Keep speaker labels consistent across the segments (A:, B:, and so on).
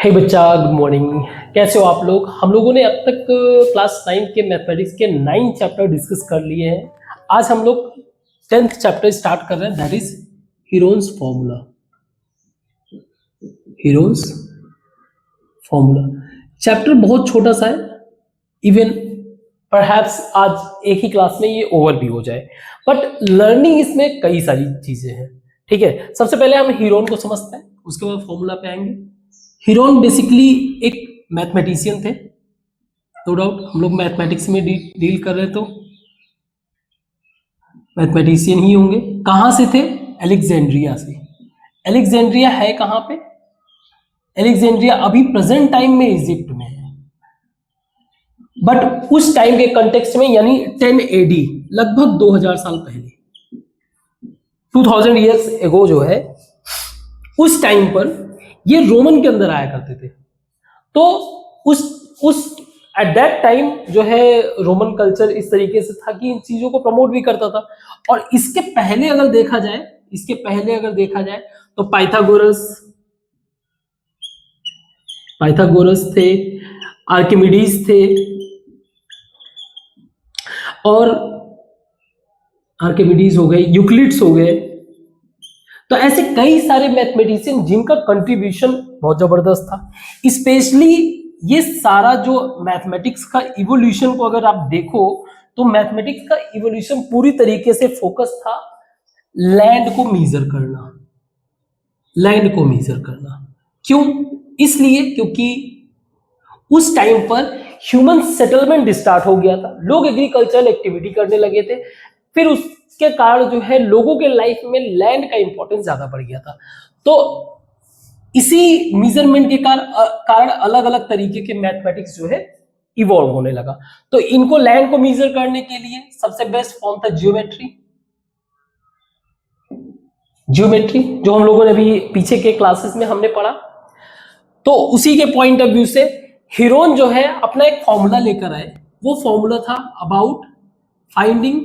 A: हे बच्चा, good morning. कैसे हो आप लोग? हम लोगों ने अब तक क्लास 9 के मैथमेटिक्स के 9 चैप्टर डिस्कस कर लिए हैं। आज हम लोग 10th चैप्टर स्टार्ट कर रहे हैं, that is Heron's formula. Heron's formula chapter बहुत छोटा सा है, इवन परहैप्स आज एक ही क्लास में ये ओवर भी हो जाए, बट लर्निंग इसमें कई सारी चीजें हैं। ठीक है, सबसे पहले हम हीरोन को समझते हैं, उसके बाद फॉर्मूला पे आएंगे। हीरोन बेसिकली एक मैथमेटिशियन थे, नो डाउट। हम लोग मैथमेटिक्स में डील कर रहे तो मैथमेटिशियन ही होंगे। कहाँ से थे? अलेक्जेंड्रिया से। अलेक्जेंड्रिया है कहाँ पे? अलेक्जेंड्रिया अभी प्रेजेंट टाइम में इजिप्ट में है, बट उस टाइम के कंटेक्स्ट में यानी 10 AD, लगभग 2000 साल पहले, 2000 ईयर्स एगो जो है, उस टाइम पर ये रोमन के अंदर आया करते थे। तो उस एट दैट टाइम जो है रोमन कल्चर इस तरीके से था कि इन चीजों को प्रमोट भी करता था। और इसके पहले अगर देखा जाए तो पाइथागोरस थे, आर्किमिडीज थे, और आर्किमिडीज हो गए, यूक्लिड्स हो गए। तो ऐसे कई सारे मैथमेटिशियन जिनका कंट्रीब्यूशन बहुत जबरदस्त था। स्पेशली ये सारा जो मैथमेटिक्स का इवोल्यूशन को अगर आप देखो तो मैथमेटिक्स का इवोल्यूशन पूरी तरीके से फोकस था लैंड को मेजर करना। क्यों? इसलिए क्योंकि उस टाइम पर ह्यूमन सेटलमेंट स्टार्ट हो गया था, लोग एग्रीकल्चरल एक्टिविटी करने लगे थे, फिर उसके कारण जो है लोगों के लाइफ में लैंड का इंपॉर्टेंस ज्यादा बढ़ गया था। तो इसी मेजरमेंट के कारण अलग अलग तरीके के मैथमेटिक्स जो है इवॉल्व होने लगा। तो इनको लैंड को मेजर करने के लिए सबसे बेस्ट फॉर्म था ज्योमेट्री, जो हम लोगों ने भी पीछे के क्लासेस में हमने पढ़ा। तो उसी के पॉइंट ऑफ व्यू से हीरोन जो है अपना एक फॉर्मूला लेकर आए। वो फॉर्मूला था about finding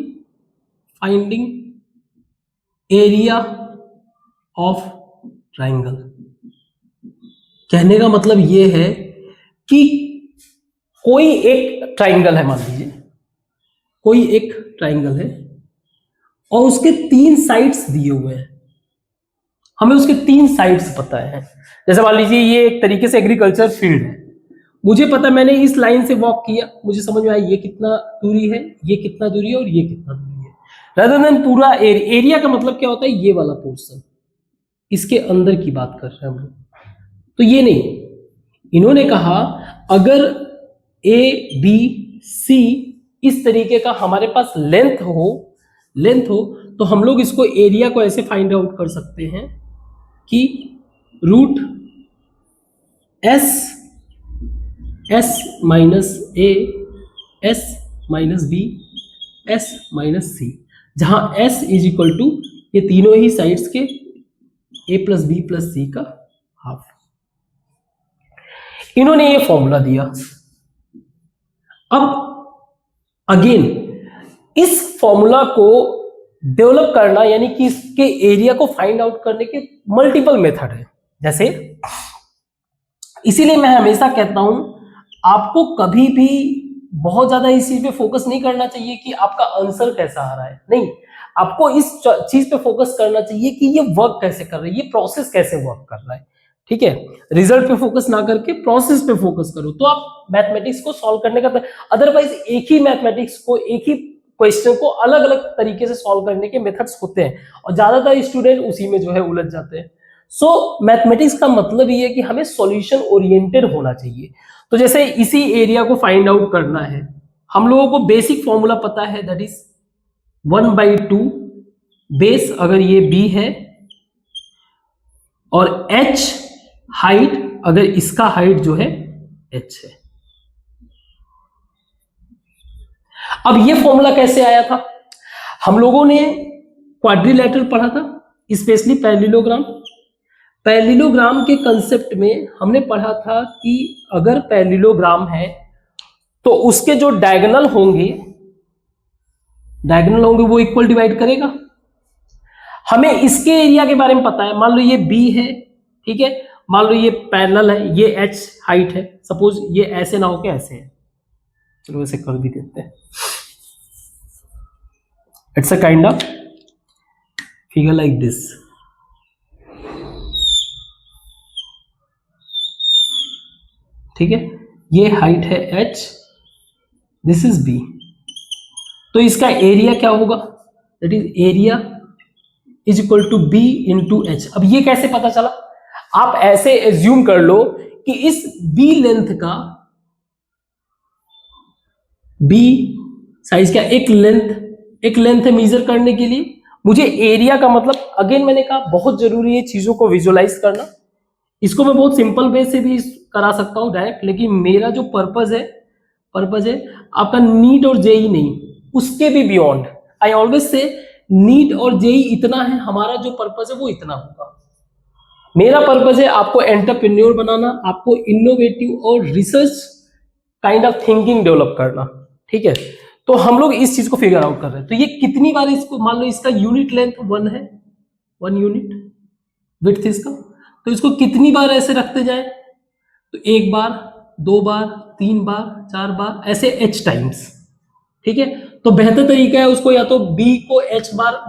A: area of triangle. कहने का मतलब ये है कि कोई एक ट्राइंगल है, मान लीजिए कोई एक ट्राइंगल है और उसके 3 साइड्स दिए हुए हैं, हमें उसके 3 साइड्स पता है। जैसे मान लीजिए ये एक तरीके से एग्रीकल्चर फील्ड है, मुझे पता, मैंने इस लाइन से वॉक किया, मुझे समझ में आया ये कितना दूरी है, ये कितना दूरी है और ये कितना दूरी है। rather than पूरा एरिया का मतलब क्या होता है? ये वाला पोर्शन, इसके अंदर की बात कर रहे हैं हम लोग। तो ये नहीं, इन्होंने कहा अगर ABC इस तरीके का हमारे पास लेंथ हो तो हम लोग इसको एरिया को ऐसे फाइंड आउट कर सकते हैं कि root S minus A, S minus B, S minus C, जहां S इज इक्वल टू ये तीनों ही साइड्स के A plus B plus C का हाफ। इन्होंने ये फॉर्मूला दिया। अब अगेन इस फॉर्मूला को डेवलप करना, यानी कि इसके एरिया को फाइंड आउट करने के मल्टीपल मेथड है। जैसे इसीलिए मैं हमेशा कहता हूं आपको कभी भी बहुत ज्यादा इस चीज पे फोकस नहीं करना चाहिए कि आपका आंसर कैसा आ रहा है, नहीं, आपको इस चीज पे फोकस करना चाहिए कि ये वर्क कैसे कर रहा है, ये प्रोसेस कैसे वर्क कर रहा है। ठीक है, रिजल्ट पे फोकस ना करके प्रोसेस पे फोकस करो तो आप मैथमेटिक्स को सॉल्व करने का, अदरवाइज एक ही मैथमेटिक्स को, एक ही क्वेश्चन को अलग अलग तरीके से सॉल्व करने के मेथड्स होते हैं और ज्यादातर स्टूडेंट उसी में जो है उलझ जाते हैं। सो मैथमेटिक्स का मतलब ये है कि हमें सॉल्यूशन ओरिएंटेड होना चाहिए। तो जैसे इसी एरिया को फाइंड आउट करना है, हम लोगों को बेसिक फॉर्मूला पता है, दैट इज 1/2 बेस अगर ये B है और H हाइट अगर इसका हाइट जो है H है। अब ये फॉर्मूला कैसे आया था? हम लोगों ने क्वाड्रिलेटरल पढ़ा था, स्पेशली पैरेललोग्राम के कंसेप्ट में हमने पढ़ा था कि अगर पैरेललोग्राम है तो उसके जो डायगोनल होंगे वो इक्वल डिवाइड करेगा। हमें इसके एरिया के बारे में पता है, मान लो ये B है, ठीक है, मान लो ये पैरेलल है, ये h हाइट है, सपोज ये ऐसे ना होके ऐसे है, चलो ऐसे कर भी देते हैं। It's a kind of figure like this. ठीक है, ये हाइट है h, दिस इज b, तो इसका एरिया क्या होगा, that is area is equal to b into H. अब ये कैसे पता चला, आप ऐसे एज्यूम कर लो कि इस b लेंथ का, b साइज का एक लेंथ है मेजर करने के लिए, मुझे एरिया का मतलब, अगेन मैंने कहा बहुत जरूरी है चीजों को विजुअलाइज करना। इसको मैं बहुत सिंपल वे से भी करा सकता हूं डायरेक्ट, लेकिन मेरा जो पर्पज है आपका नीट और जेई नहीं, उसके भी beyond. I always say NEET और जेई इतना है, हमारा जो पर्पज है वो इतना होगा। मेरा पर्पज है आपको एंटरप्रेन्योर बनाना, आपको इनोवेटिव और research kind of thinking develop करना। ठीक है, तो हम लोग इस चीज को फिगर आउट कर रहे हैं। तो ये कितनी बार इसको, मान लो इसका यूनिट लेंथ 1 है, 1 यूनिट विड्थ इसका, तो इसको कितनी बार ऐसे रखते जाए, तो 1 बार, 2 बार, 3 बार, 4 बार, ऐसे h टाइम्स। ठीक है, तो बेहतर तरीका है उसको या तो b को h बार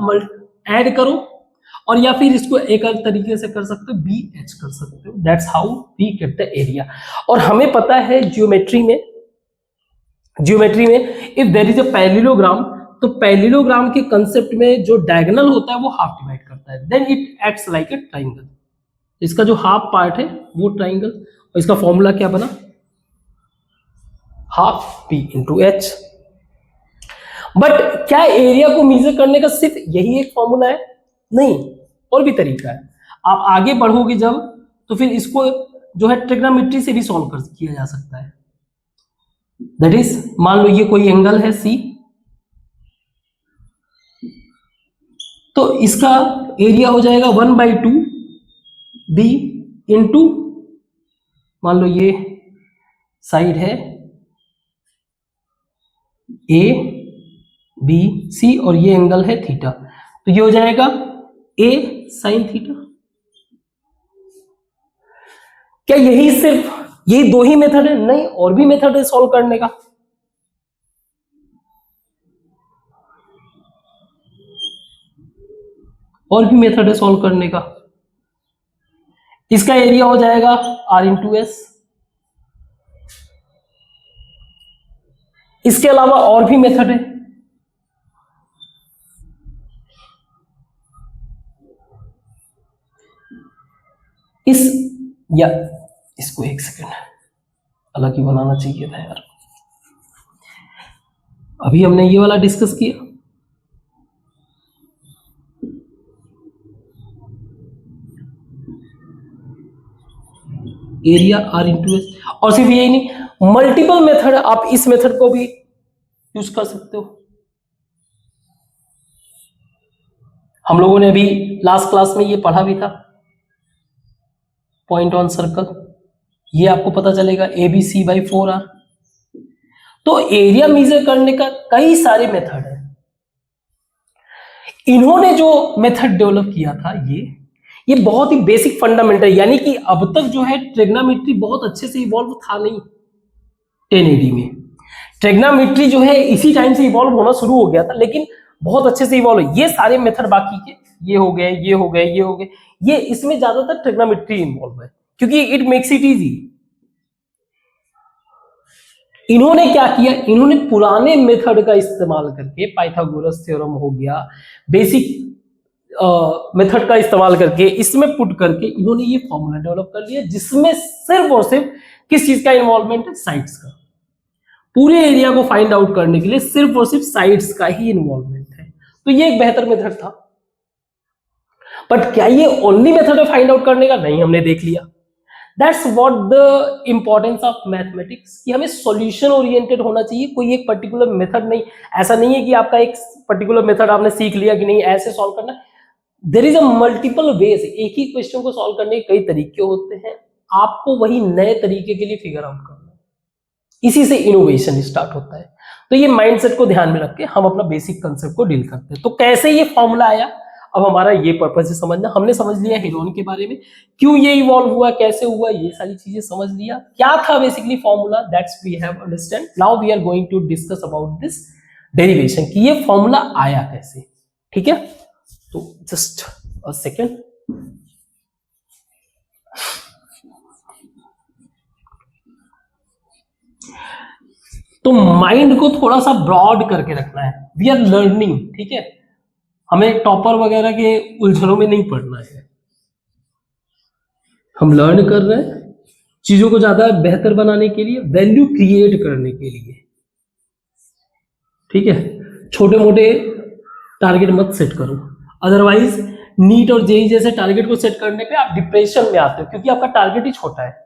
A: ऐड करो, और या फिर इसको एक अलग तरीके से कर सकते हो, बी एच कर सकते हो। That's how we get the area. और हमें पता है ज्योमेट्री में if there is a parallelogram, तो पैरेललोग्राम के कंसेप्ट में जो डायगोनल होता है वो हाफ डिवाइड करता है, then it acts like a triangle. इसका जो हाफ पार्ट है वो ट्राइंगल, और इसका फॉर्मूला क्या बना, half P into H. But क्या एरिया को मेजर करने का सिर्फ यही एक फॉर्मूला है? नहीं, और भी तरीका है। आप आगे बढ़ोगे जब, तो फिर इसको जो है ट्रिग्नोमेट्री से भी सॉल्व किया जा सकता है। दैट इज, मान लो ये कोई एंगल है सी, तो इसका एरिया हो जाएगा 1/2 बी इंटू, मान लो ये साइड है ए बी सी और ये एंगल है थीटा, तो ये हो जाएगा ए साइन थीटा। क्या यही 2 ही मेथड है? नहीं, और भी मेथड है सॉल्व करने का। और भी मेथड है सॉल्व करने का। इसका एरिया हो जाएगा r इंटू एस। इसके अलावा और भी मेथड है। इसको एक सेकेंड अलग ही बनाना चाहिए था यार, अभी हमने ये वाला डिस्कस किया। एरिया r इंटू एस, और सिर्फ यही नहीं, मल्टीपल मेथड, आप इस मेथड को भी यूज कर सकते हो। हम लोगों ने अभी लास्ट क्लास में ये पढ़ा भी था, पॉइंट ऑन सर्कल, ये आपको पता चलेगा ABC/4R। तो एरिया मेजर करने का कई सारे मेथड है। इन्होंने जो मेथड डेवलप किया था ये बहुत ही बेसिक फंडामेंटल, यानी कि अब तक जो है ट्रिग्नोमेट्री बहुत अच्छे से इवॉल्व था नहीं 1080 में। ट्रिग्नोमेट्री जो है इसी टाइम से इवॉल्व होना शुरू हो गया था, लेकिन बहुत अच्छे से इवॉल्व, ये सारे मेथड बाकी के ये हो गए, ये इसमें ज्यादातर ट्रिग्नोमेट्री इन्वॉल्व है, क्योंकि इट मेक्स इट इजी। इन्होंने क्या किया, इन्होंने पुराने मेथड का इस्तेमाल करके, पाइथागोरस थ्योरम हो गया, बेसिक मेथड का इस्तेमाल करके, इसमें पुट करके इन्होंने ये फॉर्मूला डेवलप कर लिया, जिसमें सिर्फ और सिर्फ किस चीज का इन्वॉल्वमेंट है, साइड्स का। पूरे एरिया को फाइंड आउट करने के लिए सिर्फ और सिर्फ साइड्स का ही इन्वॉल्वमेंट है। तो ये एक बेहतर मेथड था। बट क्या ये ओनली मेथड है फाइंड आउट करने का? नहीं, हमने देख लिया। That's what the importance of mathematics, कि हमें सॉल्यूशन ओरिएंटेड होना चाहिए, कोई एक पर्टिकुलर मेथड नहीं। ऐसा नहीं है कि आपका एक पर्टिकुलर मेथड आपने सीख लिया कि नहीं ऐसे सॉल्व करना। There is a multiple ways, एक ही क्वेश्चन को सॉल्व करने के कई तरीके होते हैं, आपको वही नए तरीके के लिए फिगर आउट करना है। इसी से इनोवेशन स्टार्ट होता है। तो ये माइंडसेट को ध्यान में रख के हम अपना बेसिक कंसेप्ट को डील करते हैं। तो कैसे ये फॉर्मूला आया, अब हमारा ये पर्पज है समझना। हमने समझ लिया हीरोन के बारे में, क्यों ये इवॉल्व हुआ, कैसे हुआ, ये सारी चीजें समझ लिया, क्या था basically formula, that's we have understand. Now we are going to discuss about this derivation कि ये फॉर्मूला आया कैसे। ठीक है, तो जस्ट अ सेकेंड। तो माइंड को थोड़ा सा ब्रॉड करके रखना है, वी आर लर्निंग। ठीक है, हमें टॉपर वगैरह के उलझनों में नहीं पड़ना है, हम लर्न कर रहे हैं चीजों को ज्यादा बेहतर बनाने के लिए, वैल्यू क्रिएट करने के लिए। ठीक है, छोटे मोटे टारगेट मत सेट करो, अदरवाइज नीट और जेई जैसे टारगेट को सेट करने पे आप डिप्रेशन में आते हो, क्योंकि आपका टारगेट ही छोटा है।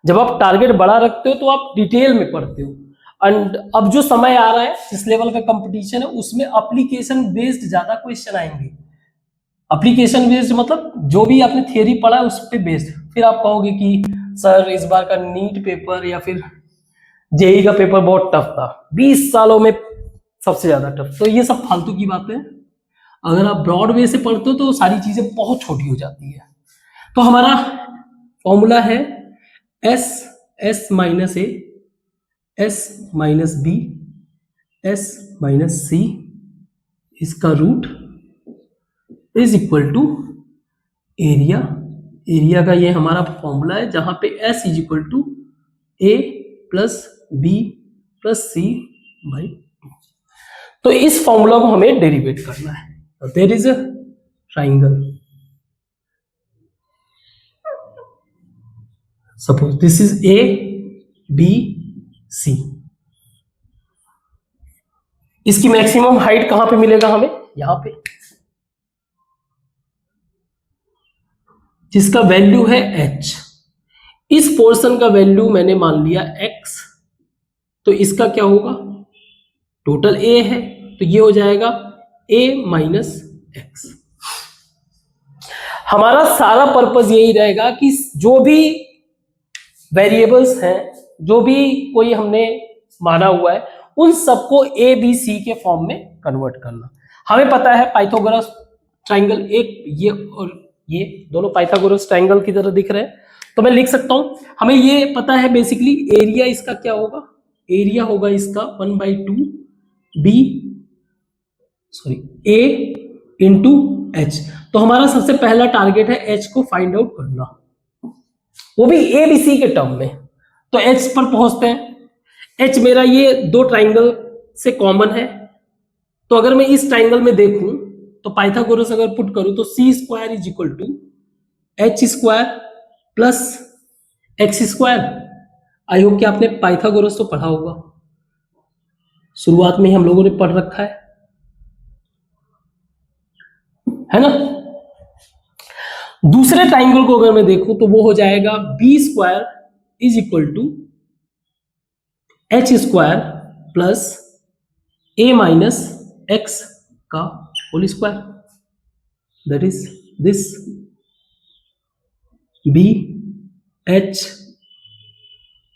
A: जब आप टारगेट बड़ा रखते हो तो आप डिटेल में पढ़ते हो। एंड अब जो समय आ रहा है, जिस लेवल का कंपटीशन है, उसमें एप्लीकेशन बेस्ड ज्यादा क्वेश्चन आएंगे। एप्लीकेशन बेस्ड मतलब जो भी आपने थियरी पढ़ा है उस पे बेस्ड। फिर आप कहोगे कि सर इस बार का नीट पेपर या फिर जेई का पेपर बहुत टफ था, 20 सालों में सबसे ज्यादा टफ। तो ये सब फालतू की बातें हैं। अगर आप ब्रॉड वे से पढ़ते हो तो सारी चीजें बहुत छोटी हो जाती है। तो हमारा फॉर्मूला है S minus A, S minus B, S minus C, इसका root is equal to area. Area का ये हमारा फॉर्मूला है, जहां पे S is equal to A plus B plus C by 2। तो इस फॉर्मूला को हमें डेरिवेट करना है। There is a triangle, suppose this is A B C. इसकी मैक्सिमम हाइट कहां पे मिलेगा हमें, यहां पे, जिसका वैल्यू है h। इस पोर्शन का वैल्यू मैंने मान लिया x, तो इसका क्या होगा, टोटल a है तो ये हो जाएगा a माइनस एक्स। हमारा सारा पर्पस यही रहेगा कि जो भी वेरिएबल्स हैं, जो भी कोई हमने माना हुआ है, उन सबको ए बी सी के फॉर्म में कन्वर्ट करना। हमें पता है पाइथागोरस ट्राइंगल, एक ये और ये दोनों पाइथागोरस ट्राइंगल की तरह दिख रहे हैं, तो मैं लिख सकता हूं। हमें ये पता है बेसिकली एरिया इसका क्या होगा, एरिया होगा इसका 1/2 बी सॉरी ए इंटू एच। तो हमारा सबसे पहला टारगेट है एच को फाइंड आउट करना, वो भी ए बी सी के टर्म में। तो एच पर पहुंचते हैं। एच मेरा ये दो ट्राइंगल से कॉमन है, तो अगर मैं इस ट्राइंगल में देखूं तो पाइथागोरस अगर पुट करूं तो C square is equal to H square plus X square. I hope कि आपने पाइथागोरस तो पढ़ा होगा, शुरुआत में ही हम लोगों ने पढ़ रखा है ना। दूसरे ट्राइंगल को अगर मैं देखूं तो वो हो जाएगा B square is equal to H square plus A minus X का whole square, that is this B H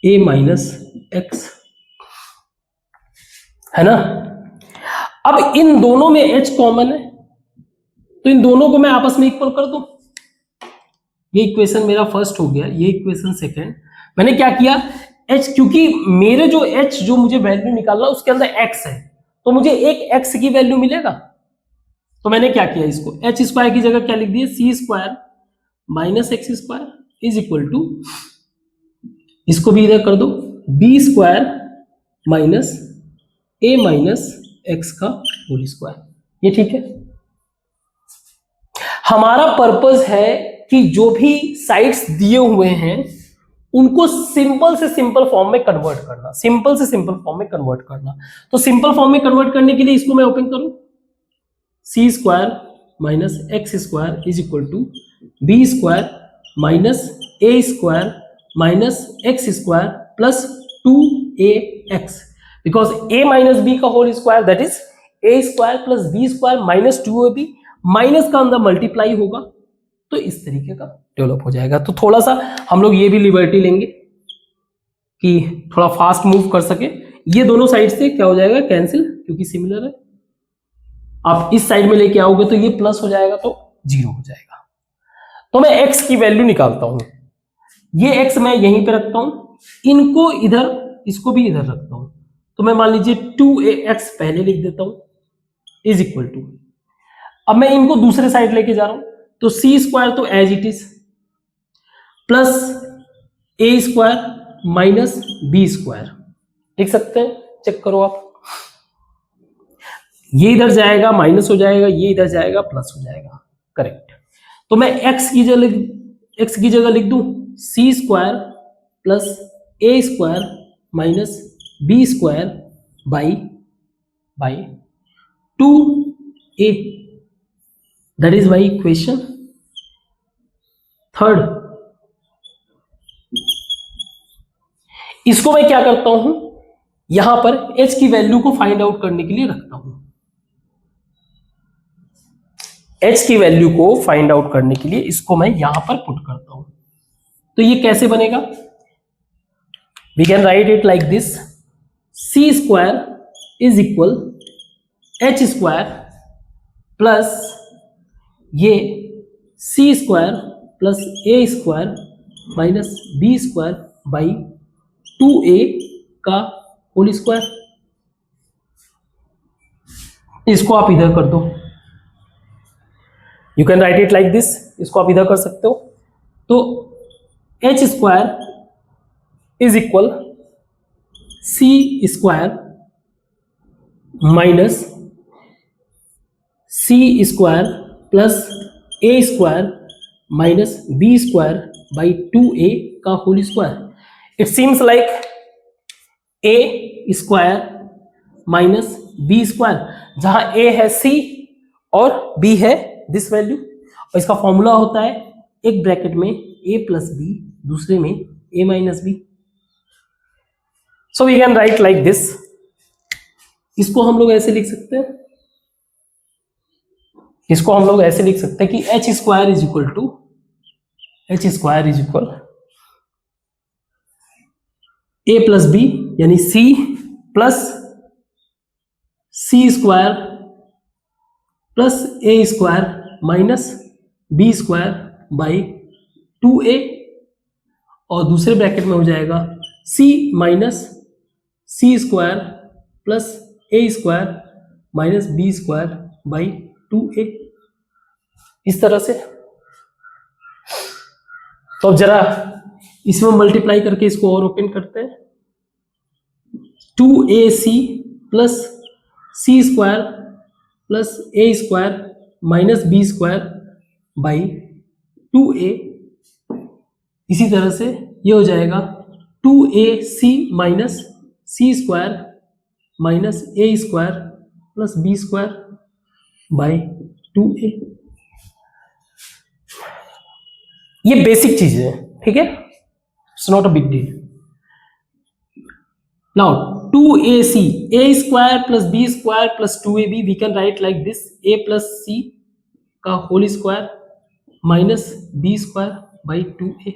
A: A minus X, है ना। अब इन दोनों में एच कॉमन है, तो इन दोनों को मैं आपस में इक्वल कर दूं। ये इक्वेशन मेरा फर्स्ट हो गया, ये इक्वेशन सेकंड। मैंने क्या किया, h, क्योंकि मेरे जो h जो मुझे वैल्यू निकालना उसके अंदर x है, तो मुझे एक x की वैल्यू मिलेगा। तो मैंने क्या किया, इसको h स्क्वायर की जगह क्या लिख दिया, C square minus X square is equal to, इसको भी इधर कर दो, B square minus A minus X का होल स्क्वायर। ये ठीक है। हमारा पर्पस है कि जो भी साइड्स दिए हुए हैं उनको सिंपल से सिंपल फॉर्म में कन्वर्ट करना, सिंपल से सिंपल फॉर्म में कन्वर्ट करना। तो सिंपल फॉर्म में कन्वर्ट करने के लिए इसको मैं ओपन करूं, C square minus X square is equal to B square minus A square minus X square plus 2ax, because a minus B का whole square that is A square plus B square minus 2ab, minus का अंदर multiply होगा, तो इस तरीके का develop हो जाएगा। तो थोड़ा सा हम लोग ये भी लिबर्टी लेंगे कि थोड़ा फास्ट मूव कर सके। ये दोनों साइड से क्या हो जाएगा, कैंसिल, क्योंकि सिमिलर है। आप इस साइड में लेके आओगे तो ये प्लस हो जाएगा तो 0 हो जाएगा। तो मैं x की वैल्यू निकालता हूं, ये x मैं यहीं पे रखता हूं, इनको इधर, इसको भी इधर रखता हूं, तो मैं मान लीजिए 2ax पहले लिख देता हूं इज इक्वल टू, अब मैं इनको दूसरे साइड लेके जा रहा हूं, तो c स्क्वायर तो as it is plus a square minus b square लिख सकते हैं, चेक करो आप, ये इधर जाएगा माइनस हो जाएगा, ये इधर जाएगा प्लस हो जाएगा, करेक्ट। तो मैं x की जगह लिख दूं c square plus a square minus b square by 2a, that is my equation third. इसको मैं क्या करता हूं, यहां पर h की वैल्यू को फाइंड आउट करने के लिए रखता हूं, h की वैल्यू को फाइंड आउट करने के लिए इसको मैं यहां पर पुट करता हूं। तो ये कैसे बनेगा, we can write it like this, c square is equal h square plus ये c square plus a square minus b square by 2a का होल स्क्वायर। इसको आप इधर कर दो, you can write it like this, इसको आप इधर कर सकते हो। तो h square is equal c square minus c square plus a square minus b square by 2a का whole square. It seems like a square minus b square, जहां a है c और b है दिस वैल्यू, और इसका formula होता है एक ब्रैकेट में a प्लस b, दूसरे में a minus b। So we can write like this, इसको हम लोग ऐसे लिख सकते हैं, इसको हम लोग ऐसे लिख सकते हैं कि h square is equal to a plus B यानी c plus c square plus a square minus b square by 2a, और दूसरे ब्रैकेट में हो जाएगा c minus c square plus a square minus b square by 2a, इस तरह से। तो अब जरा इसमें मल्टीप्लाई करके इसको और ओपन करते हैं, 2ac plus c square plus a square minus b square by 2a, इसी तरह से ये हो जाएगा 2ac minus c square minus a square plus b square by 2a। ये बेसिक चीज है, ठीक है, it's not a big deal. Now 2ac, a square plus b square plus 2ab, we can write like this, a plus c का whole square minus b square by 2a।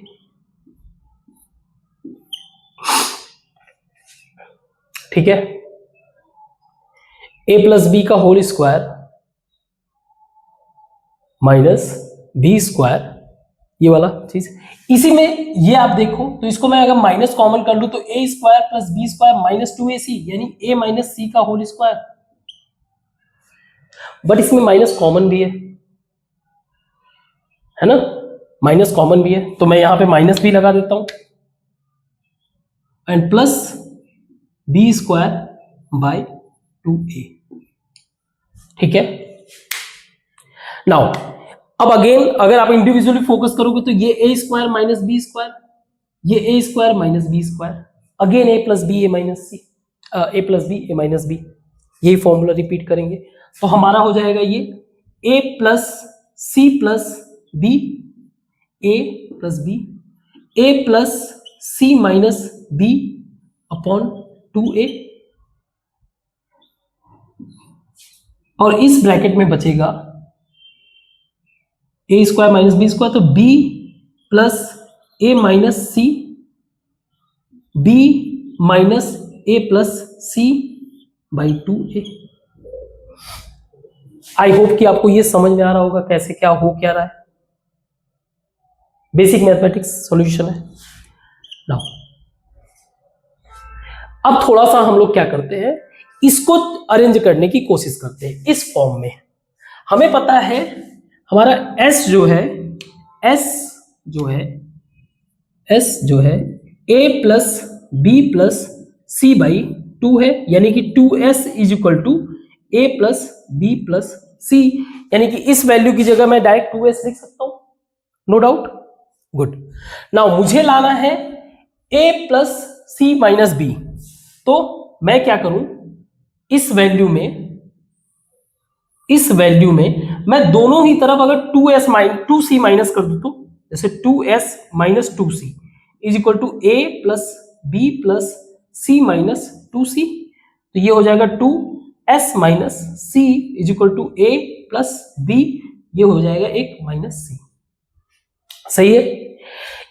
A: ठीक है, a plus b का whole square minus b square, ये वाला चीज। इसी में ये आप देखो तो इसको मैं अगर माइनस कॉमन कर लूं तो a square plus b square minus 2ac यानी a माइनस c का होल स्क्वायर, बट इसमें माइनस कॉमन भी है ना, माइनस कॉमन भी है, तो मैं यहां पे माइनस भी लगा देता हूं and plus b square by 2a। ठीक है, नाउ अब अगेन अगर आप इंडिविजुअली फोकस करोगे तो ये a square minus B square, ये a square minus B square, again a plus B A minus C, a plus B A minus B, यही फॉर्मूला रिपीट करेंगे तो हमारा हो जाएगा ये a plus C plus B, a plus B, a plus C minus B upon 2a, और इस bracket में बचेगा a square minus B square, तो b plus a minus C, b minus a plus C by 2a। I hope कि आपको ये समझ में आ रहा होगा कैसे क्या हो क्या रहा है। बेसिक मैथमेटिक्स सॉल्यूशन है। नाउ अब थोड़ा सा हम लोग क्या करते हैं, इसको अरेंज करने की कोशिश करते हैं इस फॉर्म में। हमें पता है हमारा s जो है, s जो है a plus B plus C by 2 है, यानी कि 2s is equal to a plus B plus C, यानी कि इस वैल्यू की जगह मैं डायरेक्ट 2s लिख सकता हूं, नो डाउट। गुड। नाउ मुझे लाना है a plus C minus B, तो मैं क्या करूं, इस वैल्यू में मैं दोनों ही तरफ अगर 2c माइनस कर दूं, तो जैसे 2s minus 2c is equal to a plus B plus C minus 2c, तो ये हो जाएगा 2s minus c is equal to a plus b, ये हो जाएगा 1 माइनस c। सही है।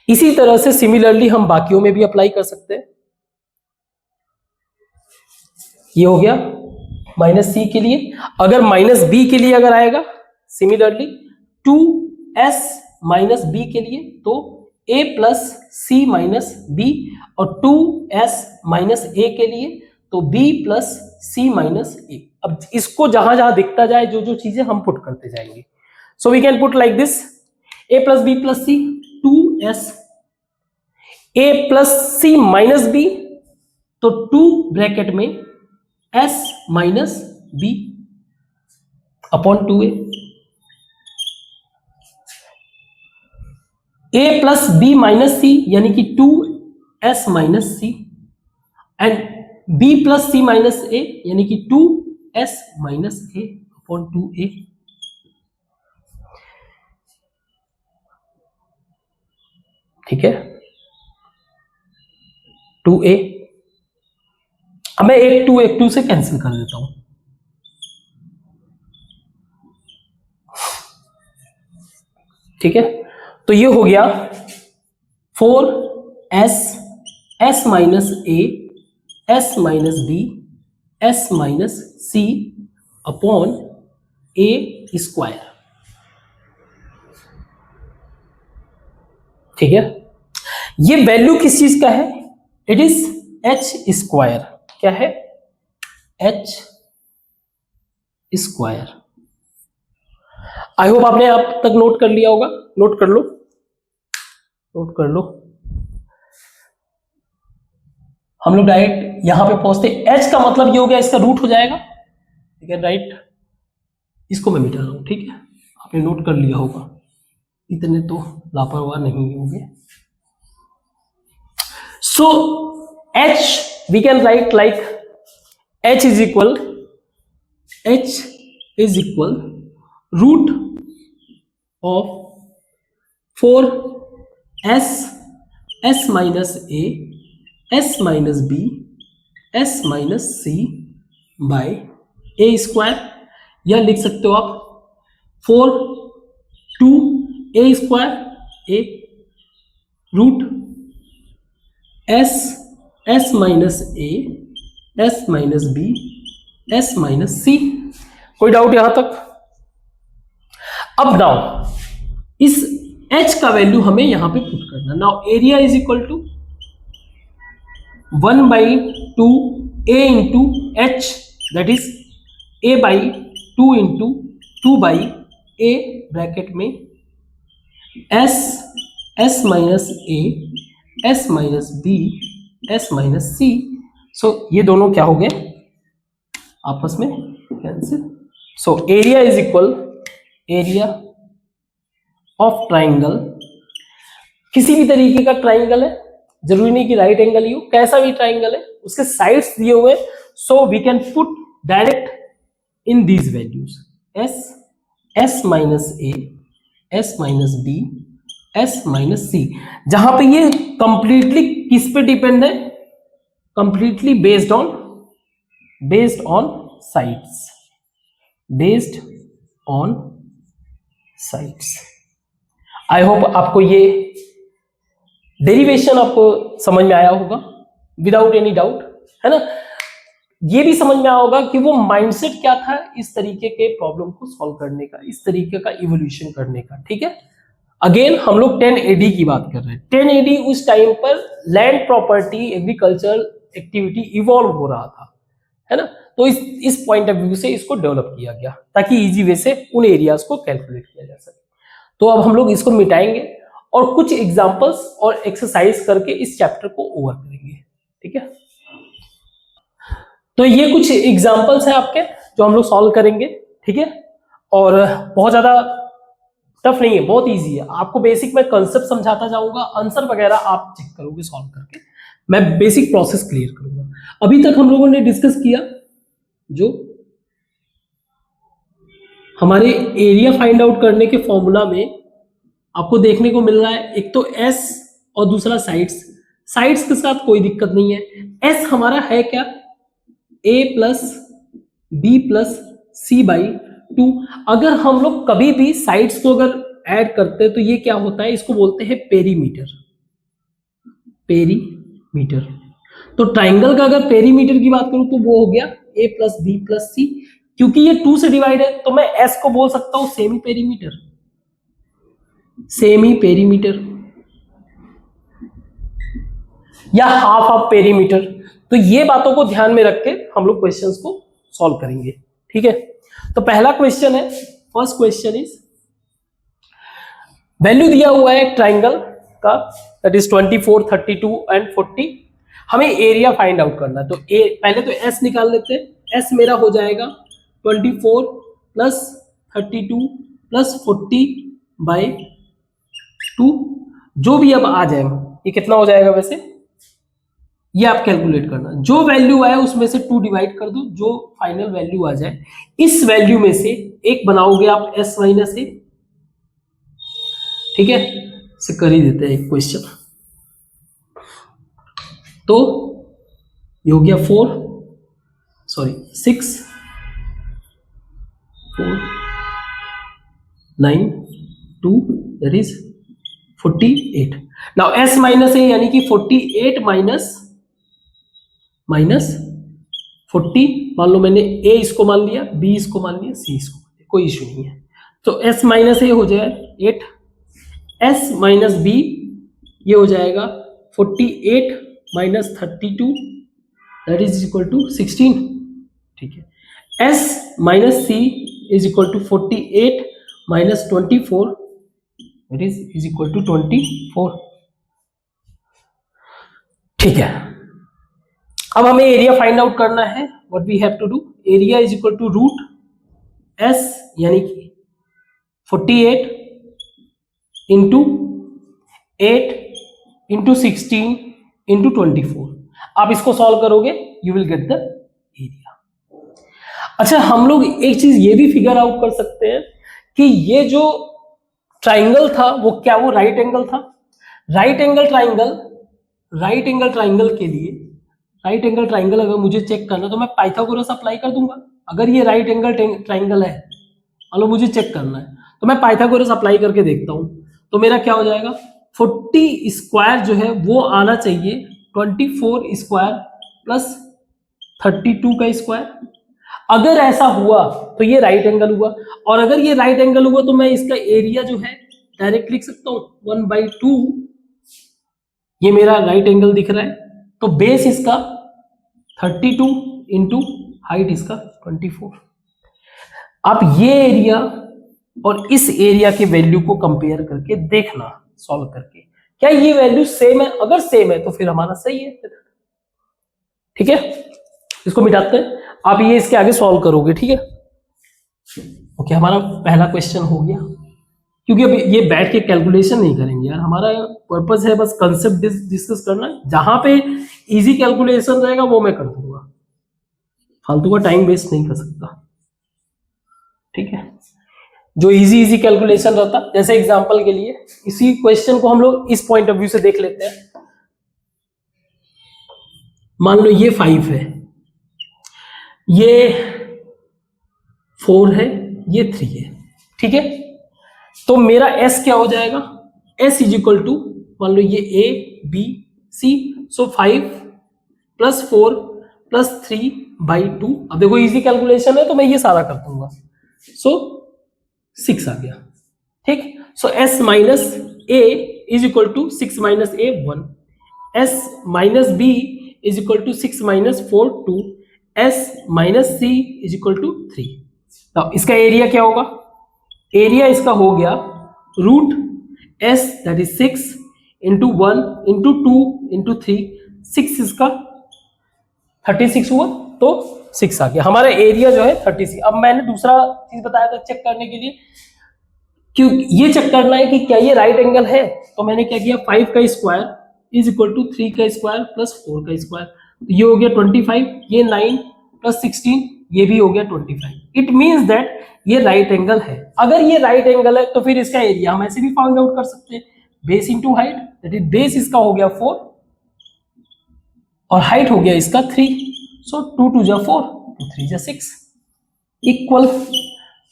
A: इसी तरह से सिमिलरली हम बाकियों में भी अप्लाई कर सकते हैं। ये हो गया माइनस सी के लिए। अगर माइनस बी के लिए अगर आएगा सिमिलरली 2s माइनस बी के लिए, तो a plus C minus B, और 2s माइनस ए के लिए तो b plus C minus A. अब इसको जहां जहां दिखता जाए जो जो चीजें हम पुट करते जाएंगे, so we can put like this, a plus B plus C 2s, a plus C minus B, तो 2 ब्रैकेट में s minus B upon 2a, a plus B minus C यानी कि 2s minus C, and b plus C minus a यानी कि 2s minus a upon 2a। ठीक है, 2a। अब मैं एक 2 से कैंसिल कर देता हूं, ठीक है, तो ये हो गया 4s minus a s minus b s minus c upon a square. ठीक है, ये वैल्यू किस चीज का है, इट इज h स्क्वायर। क्या है, h स्क्वायर। आई होप आपने अब तक नोट कर लिया होगा, नोट कर लो, नोट कर लो। हम लोग डायरेक्ट यहां पे पहुंचते, h का मतलब ये हो गया, इसका रूट हो जाएगा। ठीक है, राइट, इसको मैं मिटा रहा हूं। ठीक है, आपने नोट कर लिया होगा, इतने तो लापरवाह नहीं होंगे। So h we can write like h is equal root of 4s minus a s minus b s minus c by a square, या लिख सकते हो आप 2a square a root s minus a s minus b s minus c। कोई doubt यहां तक? अब now इस h का वैल्यू हमें यहां पे पुट करना। Now area is equal to 1/2 a into h, that is a/2 into 2/a bracket में s minus a s minus b s minus c। So ये दोनों क्या हो गए आपस में cancel. So area is equal area of triangle, किसी भी तरीके का ट्राइंगल है, जरूरी नहीं कि राइट एंगल ही हो, कैसा भी ट्राइंगल है, उसके साइड्स दिए हुए, so we can put direct in these values s minus a s minus b s minus c, जहां पे ये कंप्लीटली किस पे डिपेंड है, completely based on sides. I hope आपको ये डेरिवेशन आपको समझ में आया होगा विदाउट एनी डाउट, है ना। ये भी समझ में आया होगा कि वो माइंडसेट क्या था इस तरीके के प्रॉब्लम को सॉल्व करने का, इस तरीके का इवोल्यूशन करने का। ठीक है, अगेन हम लोग 10 एडी की बात कर रहे हैं। 10 एडी उस टाइम पर land property agricultural activity evolve हो रहा था, है ना। तो इस पॉइंट ऑफ व्यू से इसको डेवलप किया गया ताकि इजी वे से उन एरियाज को कैलकुलेट किया जा सके। तो अब हम लोग इसको मिटाएंगे और कुछ एग्जांपल्स और एक्सरसाइज करके इस चैप्टर को ओवर करेंगे। ठीक है, तो ये कुछ एग्जांपल्स हैं आपके जो हम लोग सॉल्व करेंगे। ठीक है, और बहुत ज्यादा टफ नहीं है, बहुत इजी है। आपको बेसिक मैं कंसेप्ट समझाता जाऊंगा, आंसर वगैरह आप चेक करोगे सॉल्व करके, मैं बेसिक प्रोसेस क्लियर करूंगा। अभी तक हम लोगों ने डिस्कस किया जो हमारे एरिया फाइंड आउट करने के फॉर्मूला में आपको देखने को मिल रहा है, एक तो एस और दूसरा साइड्स। साइड्स के साथ कोई दिक्कत नहीं है। एस हमारा है क्या, A plus B plus C by 2। अगर हम लोग कभी भी साइड्स को अगर ऐड करते हैं तो ये क्या होता है, इसको बोलते हैं पेरीमीटर। पेरीमीटर, तो ट्राइंगल का अगर पेरीमीटर की बात करूं तो वो हो गया ए प्लस बी प्लस सी। क्योंकि ये 2 से डिवाइड है तो मैं एस को बोल सकता हूं सेमी पेरीमीटर, सेमी पेरीमीटर या हाफ ऑफ पेरीमीटर। तो ये बातों को ध्यान में रख के हम लोग क्वेश्चंस को सॉल्व करेंगे। ठीक है, तो पहला क्वेश्चन है, फर्स्ट क्वेश्चन इज, वैल्यू दिया हुआ है ट्राइंगल का, दैट इज 24, 32 एंड 40। हमें एरिया फाइंड आउट करना है। तो पहले तो एस निकाल लेते हैं। एस मेरा हो जाएगा 24 प्लस 32 प्लस 40 बाई 2। जो भी अब आ जाए, ये कितना हो जाएगा वैसे, ये आप कैलकुलेट करना। जो वैल्यू आए उसमें से 2 डिवाइड कर दो, जो फाइनल वैल्यू आ जाए इस वैल्यू में से एक बनाओगे आप एस माइनस ए। ठीक है, इसे कर ही देते हैं एक क्वेश्चन। तो ये हो गया 6 4 9 2 that is 48। Now S minus A यानी कि 48 माइनस 40। मान लो मैंने ए इसको मान लिया, बी इसको मान लिया, सी इसको मान लिया, कोई इश्यू नहीं है। तो एस माइनस ए हो जाएगा 8, एस माइनस बी ये हो जाएगा 48 minus 32 that is equal to 16। ठीक है, S minus C is equal to 48 minus 24 that is equal to 24। ठीक है, अब हमें एरिया फाइंड आउट करना है। What we have to do, area is equal to root S यानी कि 48 इंटू 8 इंटू 16 इंटू 24। आप इसको सॉल्व करोगे you will get the area. अच्छा, हम लोग एक चीज ये भी फिगर आउट कर सकते हैं कि ये जो ट्राइंगल था वो क्या, वो राइट एंगल था। राइट एंगल ट्राइंगल के लिए, राइट एंगल ट्राइंगल अगर मुझे चेक करना तो मैं पाइथागोरस अप्लाई कर दूंगा। अगर ये राइट एंगल ट्राइंगल है, मान लो मुझे चेक करना है, तो मैं पाइथागोरस अप्लाई करके देखता हूं। तो मेरा क्या हो जाएगा, 40 स्क्वायर जो है वो आना चाहिए 24 स्क्वायर प्लस 32 का स्क्वायर। अगर ऐसा हुआ तो ये राइट एंगल हुआ, और अगर ये राइट एंगल हुआ तो मैं इसका एरिया जो है डायरेक्ट लिख सकता हूं 1/2। ये मेरा राइट एंगल दिख रहा है, तो बेस इसका 32 इंटू हाइट इसका 24। आप ये एरिया और इस एरिया के वैल्यू को कंपेयर करके देखना, सॉल्व करके क्या ये वैल्यू सेम है। अगर सेम है तो फिर हमारा सही है। ठीक है, इसको मिटाते हैं, आप ये इसके आगे सॉल्व करोगे। ठीक है, ओके, हमारा पहला क्वेश्चन हो गया। क्योंकि अब ये बैठ के कैलकुलेशन नहीं करेंगे यार, हमारा पर्पस है बस कंसेप्ट डिस्कस करना है। जहां पे इजी कैलकुलेशन रहेगा वो मैं कर दूंगा, फालतू का टाइम वेस्ट नहीं कर सकता। ठीक है, जो इजी कैलकुलेशन रहता, जैसे एग्जांपल के लिए इसी क्वेश्चन को हम लोग इस पॉइंट ऑफ व्यू से देख लेते हैं। मान लो ये 5 है, ये 4 है, ये 3 है। ठीक है, तो मेरा S क्या हो जाएगा, S इज इक्वल टू, मान लो ये A B C, so 5 plus 4 plus 3 by 2। अब देखो इजी कैलकुलेशन है तो मैं ये सारा कर दूंगा। सो 6 आ गया। ठीक, so s minus a is equal to 6 minus a 1, s minus b is equal to 6 minus 4 2, s minus c is equal to 3। अब इसका एरिया क्या होगा? एरिया इसका हो गया root s that is 6 into 1 into 2 into 3, 6 इसका 36 हुआ तो 6 आ गया। हमारा एरिया जो है 36। अब मैंने दूसरा चीज बताया था चेक करने के लिए, क्यों ये चेक करना है कि क्या ये राइट एंगल है, तो मैंने क्या किया 5 का स्क्वायर इज इक्वल टू 3 का स्क्वायर प्लस 4 का स्क्वायर, तो ये हो गया 25, ये 9 प्लस 16 ये भी हो गया 25। इट मींस दैट ये राइट एंगल है। अगर ये राइट एंगल है तो फिर इसका एरिया हम ऐसे भी फाइंड आउट कर सकते हैं, base into height, that is base इसका हो गया 4 और हाइट हो गया इसका 3, सो 2 2 जा 4, 2 3 जा 6 इक्वल।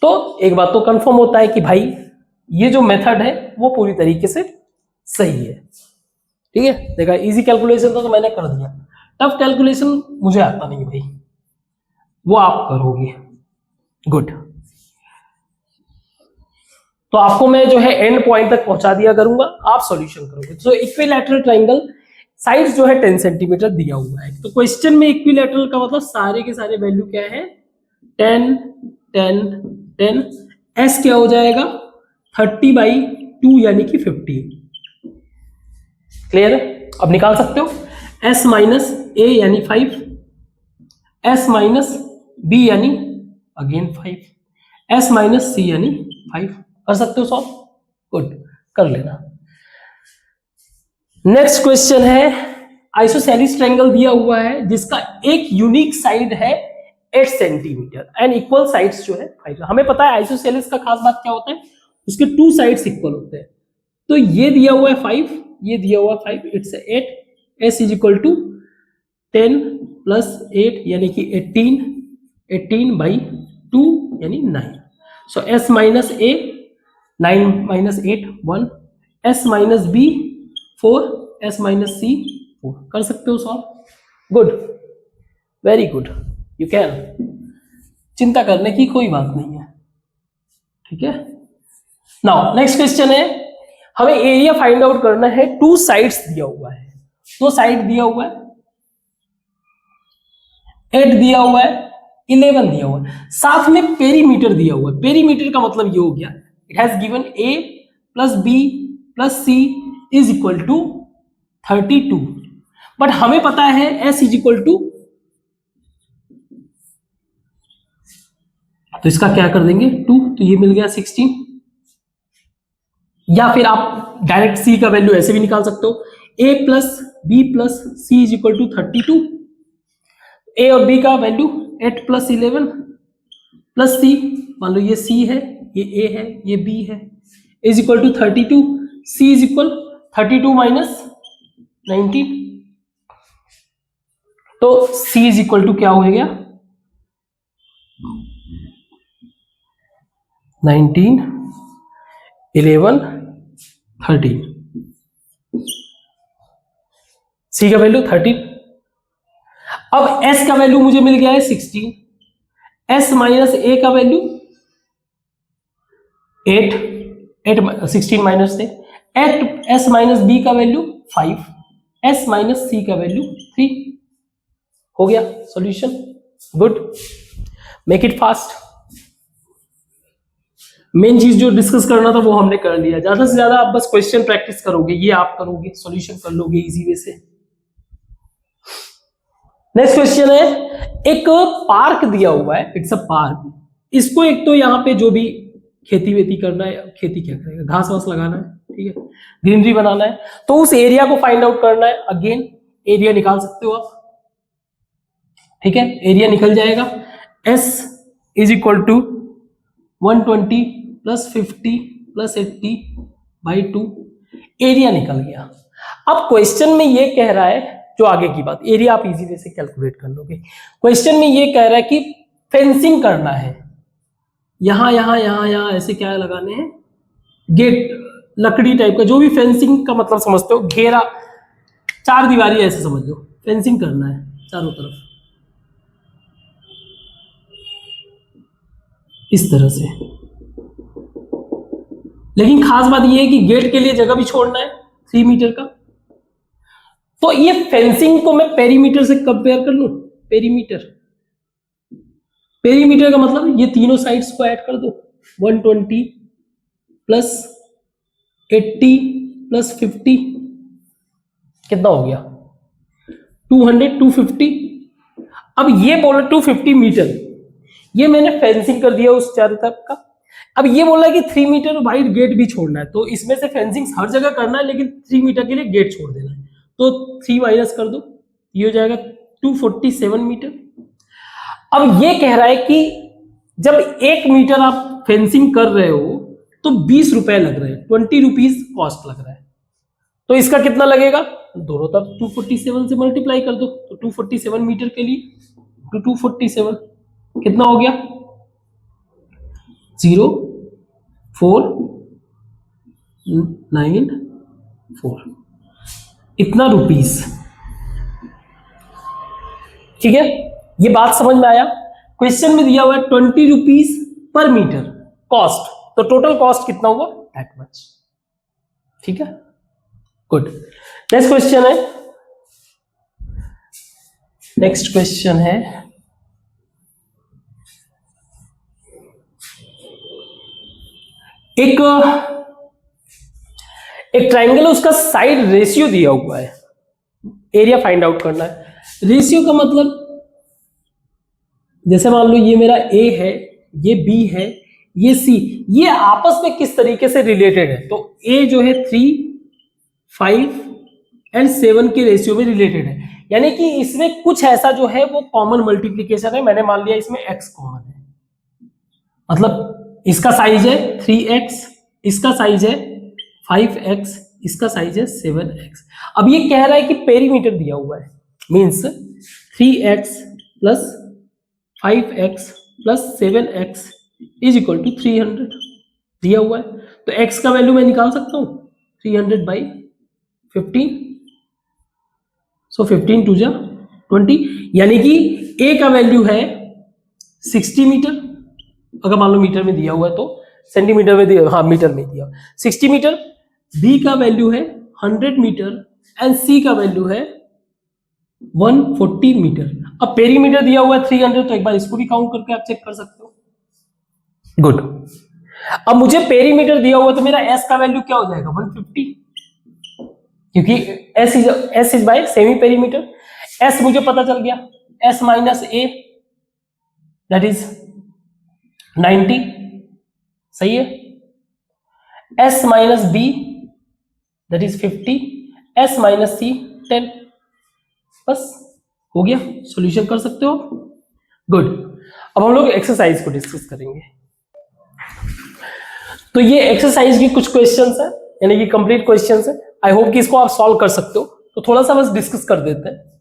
A: तो एक बात तो कंफर्म होता है कि भाई ये जो मेथड है वो पूरी तरीके से सही है। ठीक है, देखा इजी कैलकुलेशन तो मैंने कर दिया, टफ कैलकुलेशन मुझे आता नहीं भाई, वो आप करोगे। गुड, तो आपको मैं जो है एंड पॉइंट तक पहुंचा दिया करूंगा, आप सॉल्यूशन करोगे। तो इक्विलैटरल ट्राइंगल साइड जो है 10 सेंटीमीटर दिया हुआ है, तो क्वेश्चन में इक्विलैटरल का मतलब सारे के सारे वैल्यू क्या है 10 10 10, s क्या हो जाएगा 30/2 यानी कि 50। क्लियर है? अब निकाल सकते हो s माइनस a यानी 5, s माइनस b यानी अगेन 5, s माइनस c यानी 5। कर सकते हो सॉल्व? गुड, कर लेना। नेक्स्ट क्वेश्चन है आइसोसेलेस ट्रायंगल दिया हुआ है जिसका एक यूनिक साइड है 8 सेंटीमीटर एंड इक्वल साइड्स जो है 5। हमें पता है आइसोसेलेस का खास बात क्या होता है, उसके 2 साइड्स इक्वल होते हैं। तो ये दिया हुआ है 5, ये दिया हुआ 5, it's 8, s is equal to 10 plus 8 यानी कि 18, 18/2 यानी 9। So s minus a 9 minus 8 1, s minus b 4, s minus c 4। कर सकते हो solve? Good, very good, you can. चिंता करने की कोई बात नहीं है। ठीक है, नाउ नेक्स्ट क्वेश्चन है, हमें एरिया फाइंड आउट करना है। 2 साइड्स दिया हुआ है, 2 साइड दिया हुआ है, 8 दिया हुआ है, 11 दिया हुआ है, साथ में पेरीमीटर दिया हुआ है। पेरीमीटर का मतलब ये हो गया it has given a plus b plus c is equal to 32, but हमें पता है s इज इक्वल टू, तो इसका क्या कर देंगे 2, तो ये मिल गया 16। या फिर आप डायरेक्ट c का वैल्यू ऐसे भी निकाल सकते हो, a plus b plus c is equal to 32। a और b का वैल्यू 8 प्लस 11 प्लस c, मान लो ये c है, ये a है, ये b है, is equal to 32, c is equal 32 minus 19, तो c इज इक्वल टू क्या हो गया 19 11 13, c का वैल्यू 13। अब s का वैल्यू मुझे मिल गया है 16, s माइनस a का वैल्यू 8 16 माइनस से 8, s माइनस b का वैल्यू 5, s माइनस c का वैल्यू 3। हो गया solution. Good, make it fast. Main चीज जो डिस्कस करना था वो हमने कर लिया। ज्यादा से ज्यादा आप बस क्वेश्चन प्रैक्टिस करोगे, ये आप करोगे, सॉल्यूशन कर लोगे इजी वे से। नेक्स्ट क्वेश्चन है, एक पार्क दिया हुआ है, इट्स अ पार्क। इसको एक तो यहाँ पे जो भी खेती वेती करना है, खेती क्या करेगा, घास वास लगाना है, ठीक है, ग्रीनरी बनाना है, तो उस एरिया को फाइंड आउट करना है। अगेन एरिया निकाल सकते हो आप, ठीक है, एरिया निकल जाएगा s is equal to 120 plus 50 plus 80/2, area निकल गया। अब क्वेश्चन में ये कह रहा है, जो आगे की बात, एरिया आप इजी वे से कैलकुलेट कर लोगे। क्वेश्चन में ये कह रहा है कि फेंसिंग करना है, यहां यहां यहां यहां ऐसे क्या लगाने हैं, गेट, लकड़ी टाइप का, जो भी फेंसिंग का मतलब समझते हो, घेरा, 4 दीवारी ऐसे समझ लो, फेंसिंग करना है चारों तरफ। इस तरह से। लेकिन खास बात यह है कि गेट के लिए जगह भी छोड़ना है 3 मीटर का। तो ये फेंसिंग को मैं पेरीमीटर से कंपेयर कर लूं। पेरीमीटर का मतलब ये तीनों साइड्स को ऐड कर दो, 120 प्लस 80 प्लस 50 कितना हो गया 200, 250। अब ये बोला 250 मीटर, ये मैंने फेंसिंग कर दिया उस चारों तरफ का। अब ये बोला है कि 3 मीटर वाइड गेट भी छोड़ना है, तो इसमें से फेंसिंग हर जगह करना है लेकिन 3 मीटर के लिए गेट छोड़ देना है। तो 3 माइनस कर दो, ये हो जाएगा 247 मीटर। अब ये कह रहा है कि जब 1 मीटर आप फेंसिंग कर रहे हो तो 20 रुपए लग रहे हैं, 20 रुपीज कॉस्ट लग रहा है। तो इसका कितना लगेगा, दोनों तरफ 247 से मल्टीप्लाई कर दो। तो 247 मीटर के लिए 247 कितना हो गया 0.494 इतना रुपीस। ठीक है, ये बात समझ में आया। क्वेश्चन में दिया हुआ है 20 रुपीज पर मीटर कॉस्ट, तो टोटल कॉस्ट कितना हुआ दैट मच। ठीक है, गुड। नेक्स्ट क्वेश्चन है, नेक्स्ट क्वेश्चन है एक ट्राइंगल है, उसका साइड रेशियो दिया हुआ है, एरिया फाइंड आउट करना है। रेशियो का मतलब जैसे मान लो ये मेरा ए है, ये बी है, ये सी, ये आपस में किस तरीके से रिलेटेड है। तो ए जो है 3, 5 एंड 7 के रेशियो में रिलेटेड है, यानी कि इसमें कुछ ऐसा जो है वो कॉमन मल्टीप्लीकेशन है। मैंने मान लिया इसमें x कॉमन है, मतलब इसका साइज है 3x, इसका साइज है 5x, इसका साइज है 7x। अब ये कह रहा है कि पेरीमीटर दिया हुआ है, means 3x plus 5x plus 7x is equal to 300 दिया हुआ है। तो x का वैल्यू मैं निकाल सकता हूं 300 बाई 15, सो 15 टू जा 20, यानी कि a का वैल्यू है 60 मीटर। अगर मान लो मीटर में दिया हुआ है तो सेंटीमीटर में दिया, हाँ मीटर में दिया 60 मीटर। b का वैल्यू है 100 मीटर एंड c का वैल्यू है 140 मीटर। अब पेरीमीटर दिया हुआ है 300, तो एक बार इसको भी काउंट करके आप चेक कर सकते हो। गुड। अब मुझे पेरीमीटर दिया हुआ तो मेरा s का वैल्यू क्या हो जाएगा 150, क्योंकि s is by semi perimeter. s मुझे पता चल गया, s minus a that is 90, सही है। s minus b that is 50, s minus c 10, बस हो गया। सॉल्यूशन कर सकते हो, गुड। अब हम लोग एक्सरसाइज को डिस्कस करेंगे। तो ये एक्सरसाइज की कुछ क्वेश्चंस है, यानी कि कंप्लीट क्वेश्चंस है। आई होप कि इसको आप सॉल्व कर सकते हो। तो थोड़ा सा बस डिस्कस कर देते हैं।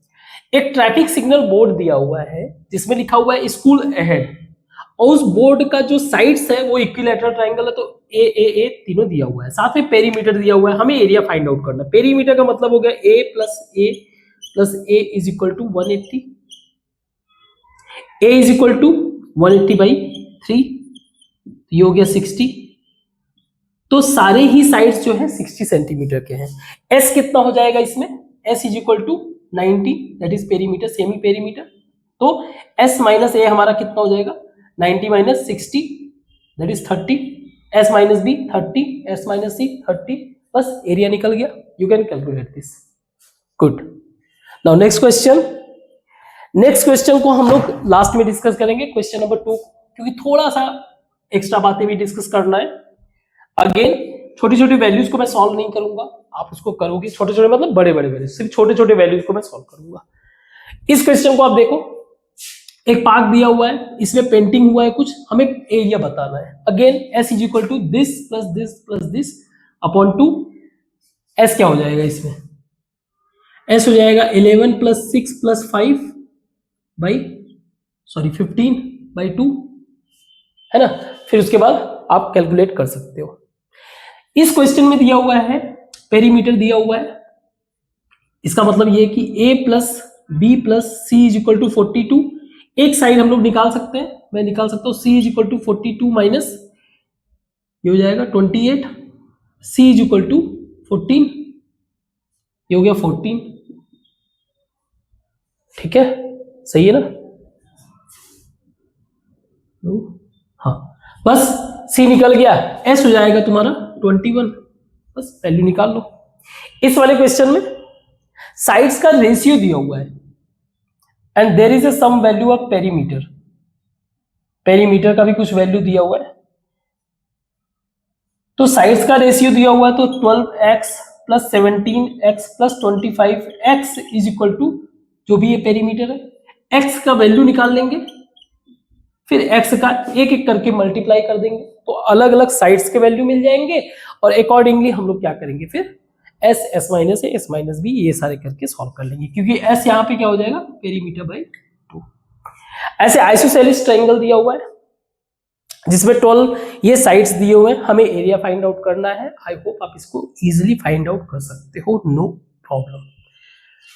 A: एक ट्रैफिक सिग्नल बोर्ड दिया हुआ है जिसमें लिखा हुआ है स्कूल अहेड, और उस बोर्ड का जो साइड्स है वो इक्विलैटरल ट्रायंगल है, तो ए तीनों दिया हुआ है। साथ में पेरीमीटर दिया हुआ है, हमें एरिया फाइंड आउट करना है। पेरीमीटर का मतलब हो गया a plus a is equal to 180, a is equal to 180 by 3, ये हो गया 60। तो सारे ही साइड्स जो है 60 सेंटीमीटर के हैं। s कितना हो जाएगा इसमें, s is equal to 90 that is perimeter, semi perimeter. तो s माइनस a हमारा कितना हो जाएगा 90 minus 60 that is 30, s minus b 30, s minus c 30, बस एरिया निकल गया। You can calculate this, good. Now next question. Next question को हम लोग लास्ट में डिस्कस करेंगे, क्वेश्चन नंबर 2, क्योंकि थोड़ा सा एक्स्ट्रा बातें भी डिस्कस करना है। अगेन छोटी छोटी वैल्यूज को मैं सॉल्व नहीं करूंगा, आप उसको करोगे। छोटे छोटे मतलब बड़े बड़े वैल्यूज, सिर्फ छोटे छोटे वैल्यूज को मैं सॉल्व करूंगा। इस क्वेश्चन को आप देखो, एक पार्क दिया हुआ है, इसमें पेंटिंग हुआ है कुछ, हमें एरिया बताना है। Again s is equal to this plus this upon 2, s क्या हो जाएगा इसमें, s हो जाएगा 11 प्लस 6 प्लस 5 बाई 15 बाई 2, है ना। फिर उसके बाद आप कैलकुलेट कर सकते हो। इस क्वेश्चन में दिया हुआ है पेरीमीटर दिया हुआ है, इसका मतलब ये है कि a plus B plus C is equal to 42। एक साइड हम लोग निकाल सकते हैं, मैं निकाल सकता हूँ c is equal to 42 minus ये हो जाएगा 28, c इज इक्वल टू 14, ये हो गया 14। ठीक है, सही है ना? हाँ, बस c निकल गया, s हो जाएगा तुम्हारा 21, बस वैल्यू निकाल लो। इस वाले क्वेश्चन में साइड्स का रेशियो दिया हुआ है and there is a sum value of perimeter, perimeter का भी कुछ वैल्यू दिया हुआ है। तो साइड्स का रेशियो दिया हुआ है तो 12x plus 17x plus 25x is equal to जो भी ये पेरीमीटर है, x का वैल्यू निकाल लेंगे, फिर x का एक एक करके मल्टीप्लाई कर देंगे, तो अलग अलग साइड्स के वैल्यू मिल जाएंगे और अकॉर्डिंगली हम लोग क्या करेंगे, फिर s s minus a s minus b ये सारे करके सॉल्व कर लेंगे, क्योंकि s यहाँ पे क्या हो जाएगा पेरीमीटर बाई 2। ऐसे आइसोसेलेस ट्रायंगल दिया हुआ है जिसमें 12 ये साइड्स दिए हुए हैं, हमें एरिया फाइंड आउट करना है। आई होप आप इसको इजीली फाइंड आउट कर सकते हो, नो प्रॉब्लम।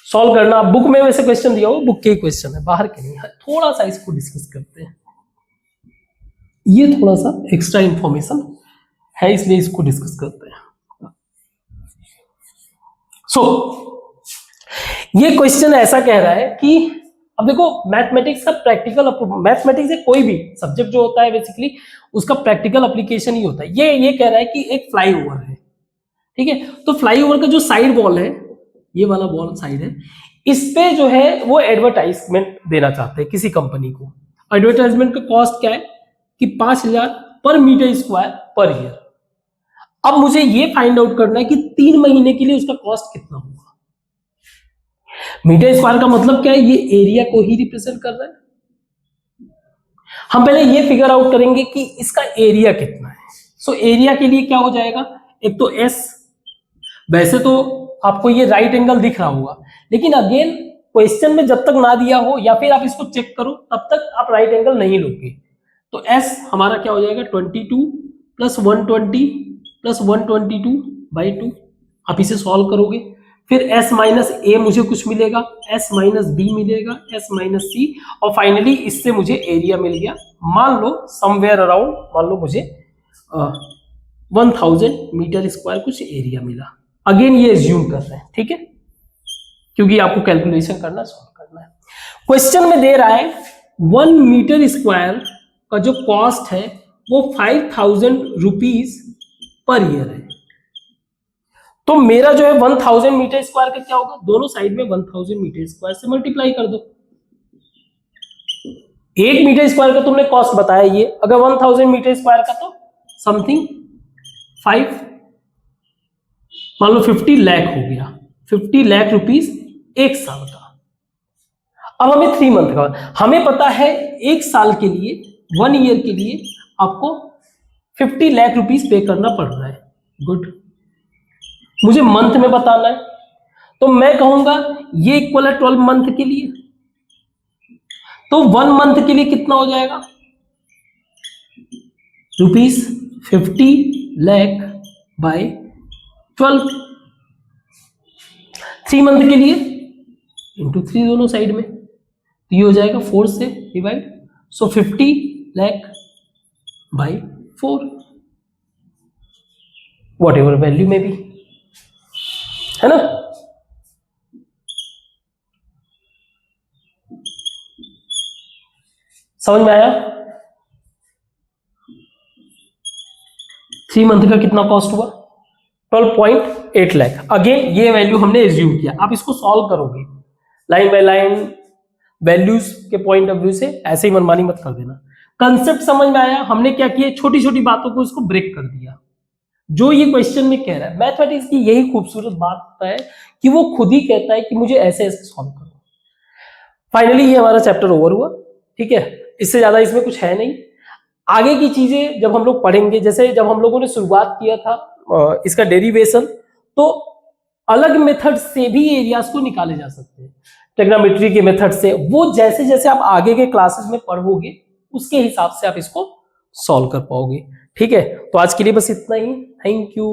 A: सॉल्व करना, बुक में वैसे क्वेश्चन दिया हुआ, बुक के ही क्वेश्चन है, बाहर के नहीं है। थोड़ा सा इसको डिस्कस करते हैं, ये थोड़ा सा एक्स्ट्रा इंफॉर्मेशन है इसलिए इसको डिस्कस करते हैं। ये क्वेश्चन ऐसा कह रहा है कि अब देखो मैथमेटिक्स का प्रैक्टिकल, मैथमेटिक्स से कोई भी सब्जेक्ट जो होता है बेसिकली उसका प्रैक्टिकल एप्लीकेशन ही होता है। ये कह रहा है कि एक फ्लाईओवर है, ठीक है, तो फ्लाईओवर का जो साइड वॉल है, ये वाला वॉल साइड है, इस पे जो है वो एडवर्टाइजमेंट देना चाहते हैं किसी कंपनी को। एडवर्टाइजमेंट का कॉस्ट क्या है कि 5,000 पर मीटर स्क्वायर पर ईयर। अब मुझे ये फाइंड आउट करना है कि 3 महीने के लिए उसका कॉस्ट कितना होगा। मीटर स्क्वायर का मतलब क्या है, ये एरिया को ही रिप्रेजेंट कर रहा है। हम पहले ये फिगर आउट करेंगे कि इसका एरिया कितना है। सो एरिया के लिए क्या हो जाएगा, एक तो s, वैसे तो आपको ये राइट एंगल दिख रहा होगा, लेकिन अगेन क्वेश्चन में जब तक ना दिया हो या फिर आप इसको चेक करो तब तक आप राइट एंगल नहीं लोगे। तो s हमारा क्या हो जाएगा 22 प्लस 120 प्लस 122 बाई 2। आप इसे सॉल्व करोगे, फिर s माइनस a मुझे कुछ मिलेगा, s माइनस b मिलेगा, s माइनस c, और फाइनली इससे मुझे एरिया मिल गया। मान लो समवेयर अराउंड, मान लो मुझे 1000 मीटर स्क्वायर कुछ एरिया मिला। अगेन ये एज्यूम कर रहे हैं, ठीक है, क्योंकि आपको कैलकुलेशन करना, सॉल्व करना है। क्वेश्चन में दे रहा है 1 मीटर स्क्वायर का जो कॉस्ट है वो 5000 रुपीज पर ईयर है। तो मेरा जो है 1000 मीटर स्क्वायर का क्या होगा, दोनों साइड में 1000 मीटर स्क्वायर से मल्टीप्लाई कर दो। 1 मीटर स्क्वायर का तुमने कॉस्ट बताया ये, अगर 1000 मीटर स्क्वायर का तो समथिंग 5, मान लो 50 लाख हो गया, 50 लाख रुपीस एक साल का। अब हमें 3 मंथ का, हमें पता है एक साल के लिए, 1 ईयर के लिए आपको 50 लाख रुपीस पे करना पड़ रहा है। गुड, मुझे मंथ में बताना है, तो मैं कहूंगा ये इक्वल है 12 मंथ के लिए, तो 1 मंथ के लिए कितना हो जाएगा रुपीस 50 लाख बाय 12। 3 मंथ के लिए इंटू 3 दोनों साइड में, तो ये हो जाएगा 4 से divide, so 50 lakh by 4, what ever value में भी, है ना। समझ में आया? 3 मंथ का कितना कॉस्ट हुआ 12.8 लाख। अगेन ये वैल्यू हमने एज्यूम किया, आप इसको सॉल्व करोगे लाइन बाय लाइन वैल्यूज के पॉइंट ऑफ व्यू से, ऐसे ही मनमानी मत कर देना। कंसेप्ट समझ में आया? हमने क्या किया, छोटी छोटी बातों को इसको ब्रेक कर दिया। जो ये क्वेश्चन में कह रहा है, मैथमेटिक्स की यही खूबसूरत बात है कि वो खुद ही कहता है कि मुझे ऐसे ऐसे सॉल्व करो। फाइनली ये हमारा चैप्टर ओवर हुआ, ठीक है, इससे ज्यादा इसमें कुछ है नहीं। आगे की चीजें जब हम लोग पढ़ेंगे, जैसे जब हम लोगों ने शुरुआत किया था इसका डेरिवेशन, तो अलग मेथड से भी एरियाज को निकाले जा सकते हैं, ट्रिग्नोमेट्री के मेथड से। वो जैसे जैसे आप आगे के क्लासेस में पढ़ोगे उसके हिसाब से आप इसको सॉल्व कर पाओगे, ठीक है। तो आज के लिए बस इतना ही, थैंक यू।